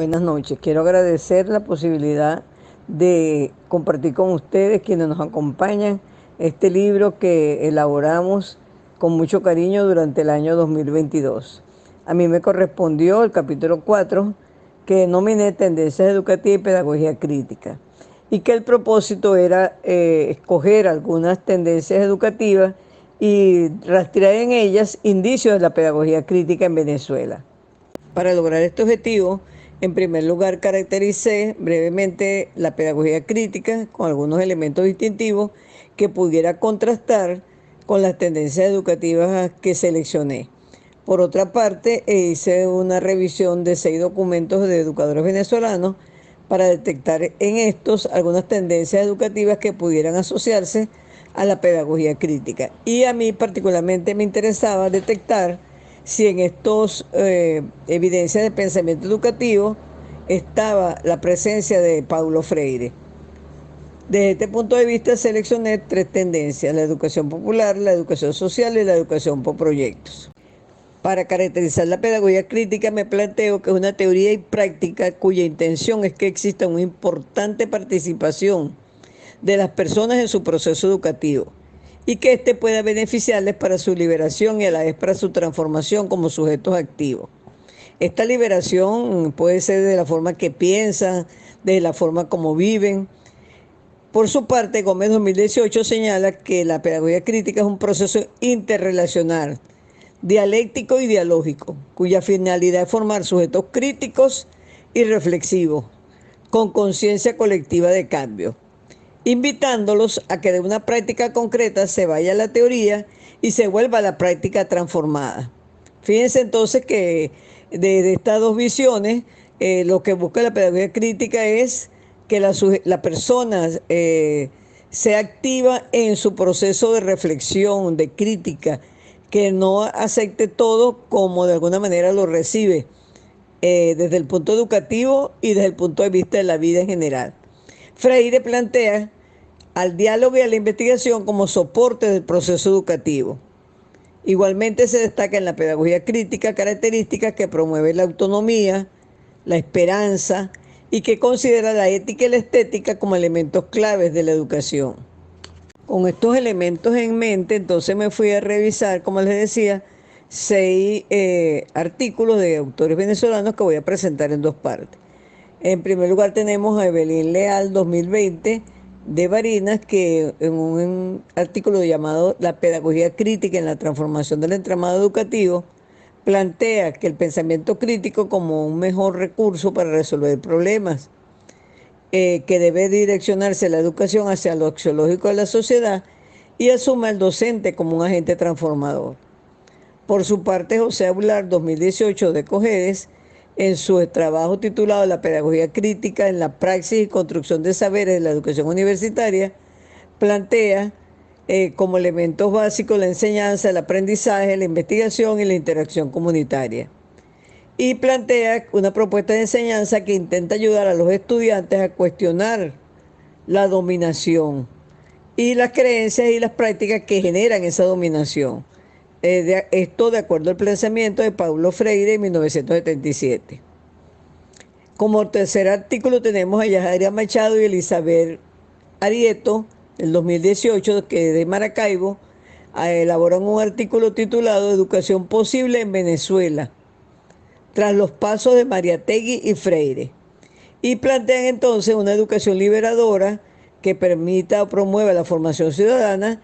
Buenas noches. Quiero agradecer la posibilidad de compartir con ustedes, quienes nos acompañan, este libro que elaboramos con mucho cariño durante el año 2022. A mí me correspondió el capítulo 4, que denominé Tendencias Educativas y Pedagogía Crítica, y que el propósito era escoger algunas tendencias educativas y rastrear en ellas indicios de la pedagogía crítica en Venezuela. Para lograr este objetivo, en primer lugar, caractericé brevemente la pedagogía crítica con algunos elementos distintivos que pudiera contrastar con las tendencias educativas que seleccioné. Por otra parte, hice una revisión de 6 documentos de educadores venezolanos para detectar en estos algunas tendencias educativas que pudieran asociarse a la pedagogía crítica. Y a mí particularmente me interesaba detectar si en estos evidencias de pensamiento educativo estaba la presencia de Paulo Freire. Desde este punto de vista seleccioné 3 tendencias: la educación popular, la educación social y la educación por proyectos. Para caracterizar la pedagogía crítica me planteo que es una teoría y práctica cuya intención es que exista una importante participación de las personas en su proceso educativo y que éste pueda beneficiarles para su liberación y a la vez para su transformación como sujetos activos. Esta liberación puede ser de la forma que piensan, de la forma como viven. Por su parte, Gómez 2018 señala que la pedagogía crítica es un proceso interrelacional, dialéctico y dialógico, cuya finalidad es formar sujetos críticos y reflexivos, con conciencia colectiva de cambio, invitándolos a que de una práctica concreta se vaya a la teoría y se vuelva a la práctica transformada. Fíjense entonces que de estas dos visiones, lo que busca la pedagogía crítica es que la persona sea activa en su proceso de reflexión, de crítica, que no acepte todo como de alguna manera lo recibe, desde el punto educativo y desde el punto de vista de la vida en general. Freire plantea al diálogo y a la investigación como soporte del proceso educativo. Igualmente se destaca en la pedagogía crítica características que promueven la autonomía, la esperanza y que considera la ética y la estética como elementos claves de la educación. Con estos elementos en mente, entonces me fui a revisar, como les decía, 6 artículos de autores venezolanos que voy a presentar en 2 partes. En primer lugar tenemos a Evelyn Leal 2020 de Barinas, que en un artículo llamado La pedagogía crítica en la transformación del entramado educativo plantea que el pensamiento crítico como un mejor recurso para resolver problemas, que debe direccionarse la educación hacia lo axiológico de la sociedad y asume al docente como un agente transformador. Por su parte, José Aular 2018 de Cojedes, en su trabajo titulado La pedagogía crítica en la praxis y construcción de saberes de la educación universitaria, plantea como elementos básicos la enseñanza, el aprendizaje, la investigación y la interacción comunitaria. Y plantea una propuesta de enseñanza que intenta ayudar a los estudiantes a cuestionar la dominación y las creencias y las prácticas que generan esa dominación. Esto de acuerdo al pensamiento de Paulo Freire en 1977. Como tercer artículo tenemos a Yajaira Machado y Elizabeth Arieto, del 2018, que de Maracaibo elaboran un artículo titulado Educación posible en Venezuela, tras los pasos de Mariátegui y Freire. Y plantean entonces una educación liberadora que permita o promueva la formación ciudadana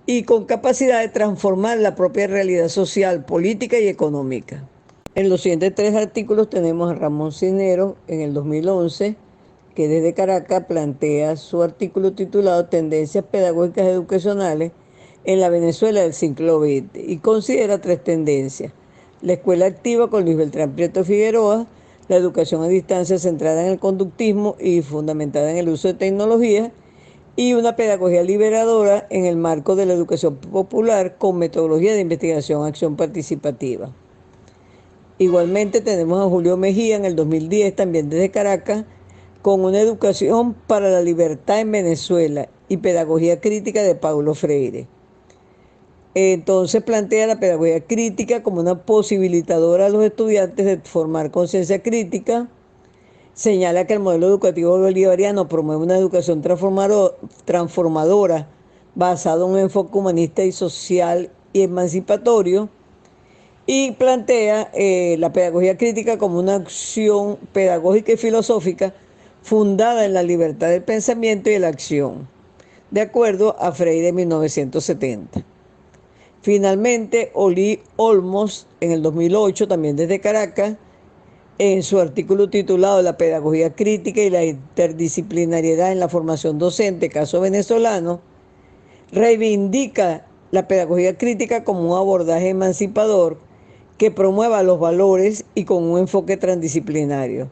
y con capacidad de transformar la propia realidad social, política y económica. En los siguientes 3 artículos tenemos a Ramón Cisneros en el 2011, que desde Caracas plantea su artículo titulado Tendencias Pedagógicas Educacionales en la Venezuela del siglo XX y considera 3 tendencias: la escuela activa con Luis Beltrán Prieto Figueroa, la educación a distancia centrada en el conductismo y fundamentada en el uso de tecnologías, y una pedagogía liberadora en el marco de la educación popular con metodología de investigación, acción participativa. Igualmente tenemos a Julio Mejía en el 2010, también desde Caracas, con una educación para la libertad en Venezuela y pedagogía crítica de Paulo Freire. Entonces plantea la pedagogía crítica como una posibilitadora a los estudiantes de formar conciencia crítica, Señala que el modelo educativo bolivariano promueve una educación transformadora basada en un enfoque humanista y social y emancipatorio, y plantea la pedagogía crítica como una acción pedagógica y filosófica fundada en la libertad del pensamiento y de la acción, de acuerdo a Freire en 1970. Finalmente, Oli Olmos, en el 2008, también desde Caracas, en su artículo titulado La pedagogía crítica y la interdisciplinariedad en la formación docente, caso venezolano, reivindica la pedagogía crítica como un abordaje emancipador que promueva los valores y con un enfoque transdisciplinario.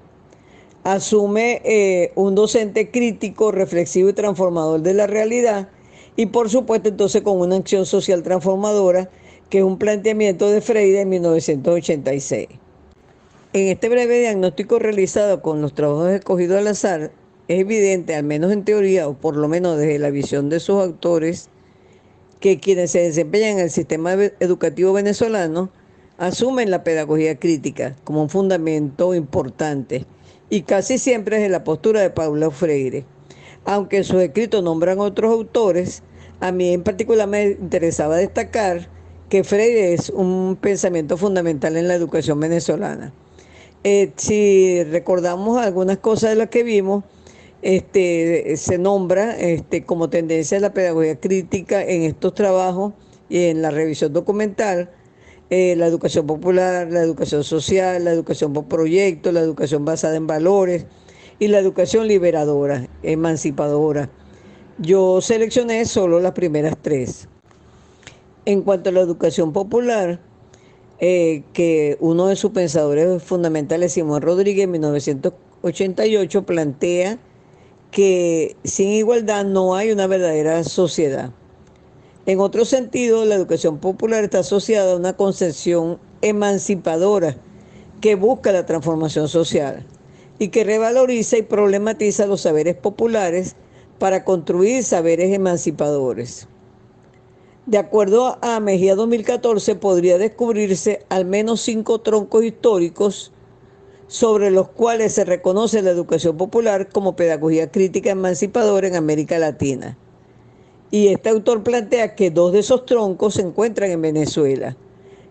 Asume un docente crítico, reflexivo y transformador de la realidad, y por supuesto entonces con una acción social transformadora, que es un planteamiento de Freire en 1986. En este breve diagnóstico realizado con los trabajos escogidos al azar, es evidente, al menos en teoría, o por lo menos desde la visión de sus autores, que quienes se desempeñan en el sistema educativo venezolano asumen la pedagogía crítica como un fundamento importante, y casi siempre desde la postura de Paulo Freire. Aunque en sus escritos nombran otros autores, a mí en particular me interesaba destacar que Freire es un pensamiento fundamental en la educación venezolana. Si recordamos algunas cosas de las que vimos, se nombra como tendencia de la pedagogía crítica en estos trabajos y en la revisión documental, la educación popular, la educación social, la educación por proyecto, la educación basada en valores y la educación liberadora, emancipadora. Yo seleccioné solo las primeras tres. En cuanto a la educación popular, que uno de sus pensadores fundamentales, Simón Rodríguez, en 1988, plantea que sin igualdad no hay una verdadera sociedad. En otro sentido, la educación popular está asociada a una concepción emancipadora que busca la transformación social y que revaloriza y problematiza los saberes populares para construir saberes emancipadores. De acuerdo a Mejía 2014, podría descubrirse al menos 5 troncos históricos sobre los cuales se reconoce la educación popular como pedagogía crítica emancipadora en América Latina. Y este autor plantea que 2 de esos troncos se encuentran en Venezuela.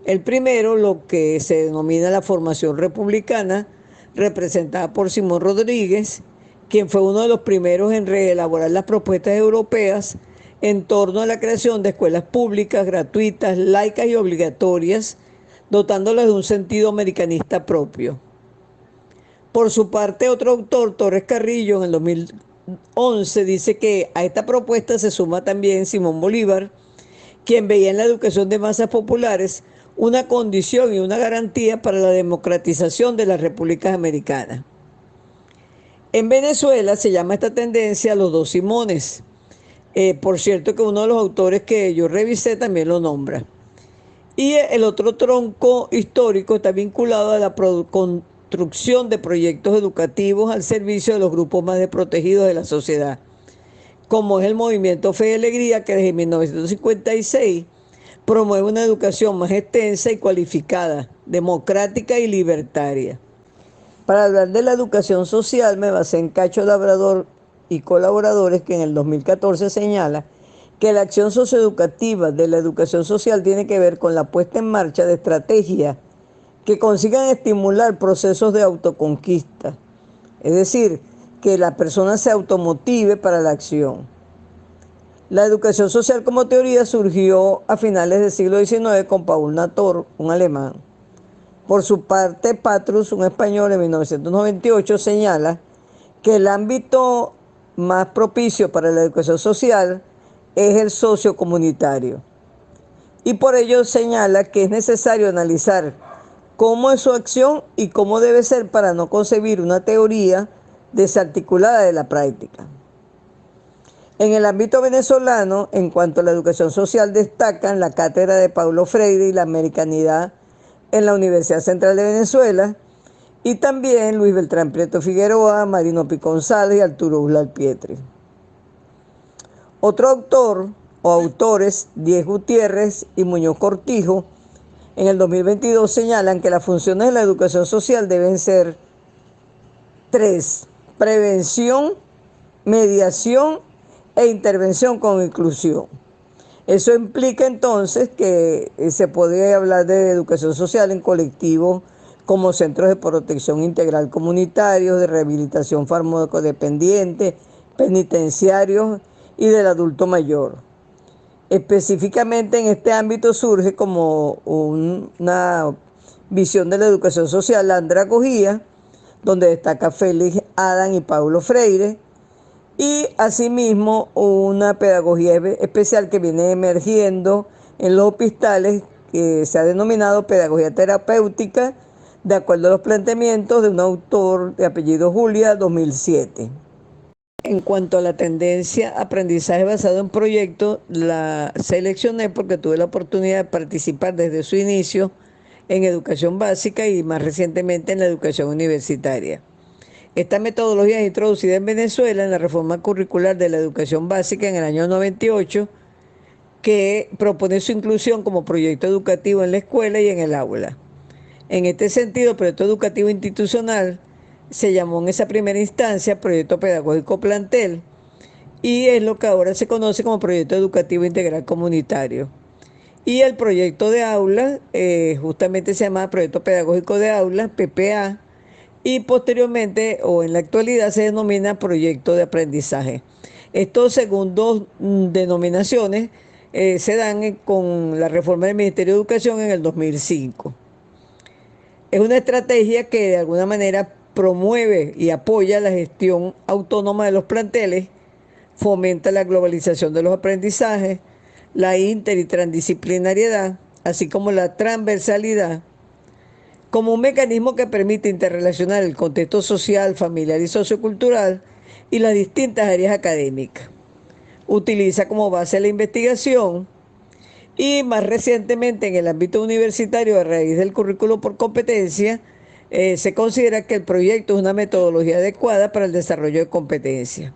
El primero, lo que se denomina la formación republicana, representada por Simón Rodríguez, quien fue uno de los primeros en reelaborar las propuestas europeas en torno a la creación de escuelas públicas, gratuitas, laicas y obligatorias, dotándolas de un sentido americanista propio. Por su parte, otro autor, Torres Carrillo, en el 2011, dice que a esta propuesta se suma también Simón Bolívar, quien veía en la educación de masas populares una condición y una garantía para la democratización de las repúblicas americanas. En Venezuela se llama esta tendencia los dos Simones. Por cierto que uno de los autores que yo revisé también lo nombra. Y el otro tronco histórico está vinculado a la construcción de proyectos educativos al servicio de los grupos más desprotegidos de la sociedad, como es el movimiento Fe y Alegría, que desde 1956 promueve una educación más extensa y cualificada, democrática y libertaria. Para hablar de la educación social me basé en Cacho Labrador y colaboradores, que en el 2014 señala que la acción socioeducativa de la educación social tiene que ver con la puesta en marcha de estrategias que consigan estimular procesos de autoconquista, es decir, que la persona se automotive para la acción. La educación social como teoría surgió a finales del siglo XIX con Paul Nator, un alemán. Por su parte, Patrus, un español, en 1998 señala que el ámbito más propicio para la educación social es el sociocomunitario. Y por ello señala que es necesario analizar cómo es su acción y cómo debe ser para no concebir una teoría desarticulada de la práctica. En el ámbito venezolano, en cuanto a la educación social, destacan la cátedra de Paulo Freire y la americanidad en la Universidad Central de Venezuela, y también Luis Beltrán Prieto Figueroa, Marino Pi González y Arturo Uslar Pietri. Otro autor o autores, Diez Gutiérrez y Muñoz Cortijo, en el 2022 señalan que las funciones de la educación social deben ser 3, prevención, mediación e intervención con inclusión. Eso implica entonces que se puede hablar de educación social en colectivos como centros de protección integral comunitarios, de rehabilitación farmacodependiente, penitenciarios y del adulto mayor. Específicamente en este ámbito surge como una visión de la educación social la andragogía, donde destaca Félix Adam y Paulo Freire, y asimismo una pedagogía especial que viene emergiendo en los hospitales, que se ha denominado pedagogía terapéutica, de acuerdo a los planteamientos de un autor de apellido Julia, 2007. En cuanto a la tendencia aprendizaje basado en proyectos, la seleccioné porque tuve la oportunidad de participar desde su inicio en educación básica y más recientemente en la educación universitaria. Esta metodología es introducida en Venezuela en la reforma curricular de la educación básica en el año 98, que propone su inclusión como proyecto educativo en la escuela y en el aula. En este sentido, el proyecto educativo institucional se llamó en esa primera instancia proyecto pedagógico plantel y es lo que ahora se conoce como proyecto educativo integral comunitario. Y el proyecto de aula justamente se llama proyecto pedagógico de aula, PPA, y posteriormente o en la actualidad se denomina proyecto de aprendizaje. Estos según dos denominaciones se dan con la reforma del Ministerio de Educación en el 2005. Es una estrategia que de alguna manera promueve y apoya la gestión autónoma de los planteles, fomenta la globalización de los aprendizajes, la inter y transdisciplinariedad, así como la transversalidad, como un mecanismo que permite interrelacionar el contexto social, familiar y sociocultural y las distintas áreas académicas. Utiliza como base la investigación y más recientemente en el ámbito universitario, a raíz del currículo por competencia, se considera que el proyecto es una metodología adecuada para el desarrollo de competencias.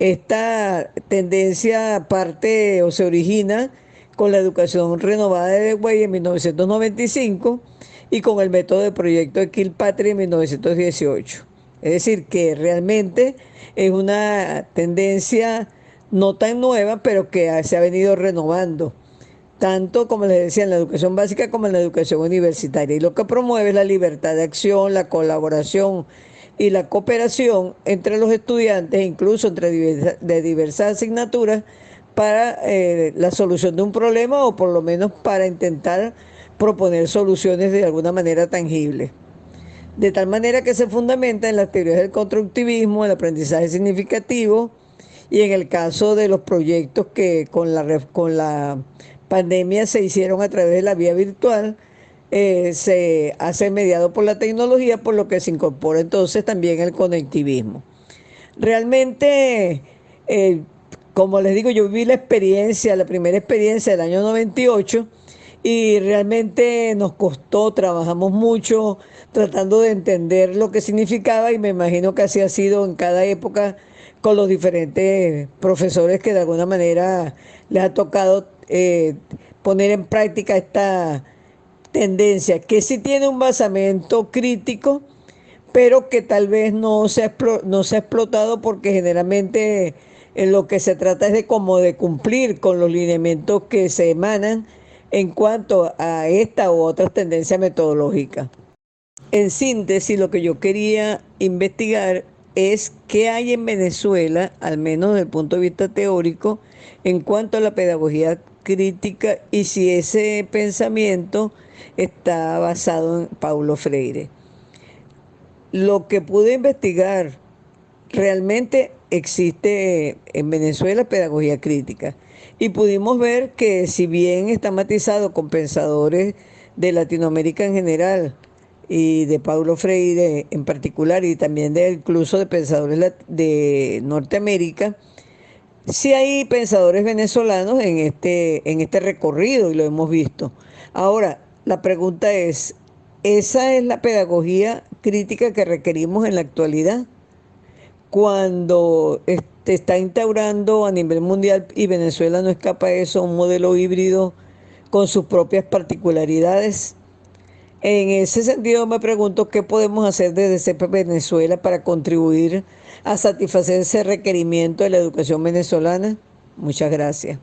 Esta tendencia parte o se origina con la educación renovada de Dewey en 1995 y con el método de proyecto de Kilpatrick en 1918. Es decir, que realmente es una tendencia no tan nueva, pero que se ha venido renovando, tanto como les decía en la educación básica como en la educación universitaria. Y lo que promueve es la libertad de acción, la colaboración y la cooperación entre los estudiantes, incluso entre diversas asignaturas, para la solución de un problema o por lo menos para intentar proponer soluciones de alguna manera tangible. De tal manera que se fundamenta en las teorías del constructivismo, el aprendizaje significativo y en el caso de los proyectos que con la pandemia se hicieron a través de la vía virtual, se hace mediado por la tecnología, por lo que se incorpora entonces también el conectivismo. Realmente, como les digo, yo viví la primera experiencia del año 98 y realmente nos costó, trabajamos mucho tratando de entender lo que significaba y me imagino que así ha sido en cada época con los diferentes profesores que de alguna manera les ha tocado poner en práctica esta tendencia, que sí tiene un basamento crítico, pero que tal vez no se ha explotado porque generalmente en lo que se trata es de como de cumplir con los lineamientos que se emanan en cuanto a esta u otras tendencias metodológicas. En síntesis, lo que yo quería investigar es qué hay en Venezuela, al menos desde el punto de vista teórico, en cuanto a la pedagogía crítica y si ese pensamiento está basado en Paulo Freire. Lo que pude investigar, realmente existe en Venezuela pedagogía crítica y pudimos ver que si bien está matizado con pensadores de Latinoamérica en general y de Paulo Freire en particular y también incluso de pensadores de Norteamérica, sí hay pensadores venezolanos en este recorrido y lo hemos visto. Ahora, la pregunta es, ¿esa es la pedagogía crítica que requerimos en la actualidad? Cuando está instaurando a nivel mundial y Venezuela no escapa de eso, un modelo híbrido con sus propias particularidades. En ese sentido me pregunto qué podemos hacer desde CEPE Venezuela para contribuir a satisfacer ese requerimiento de la educación venezolana. Muchas gracias.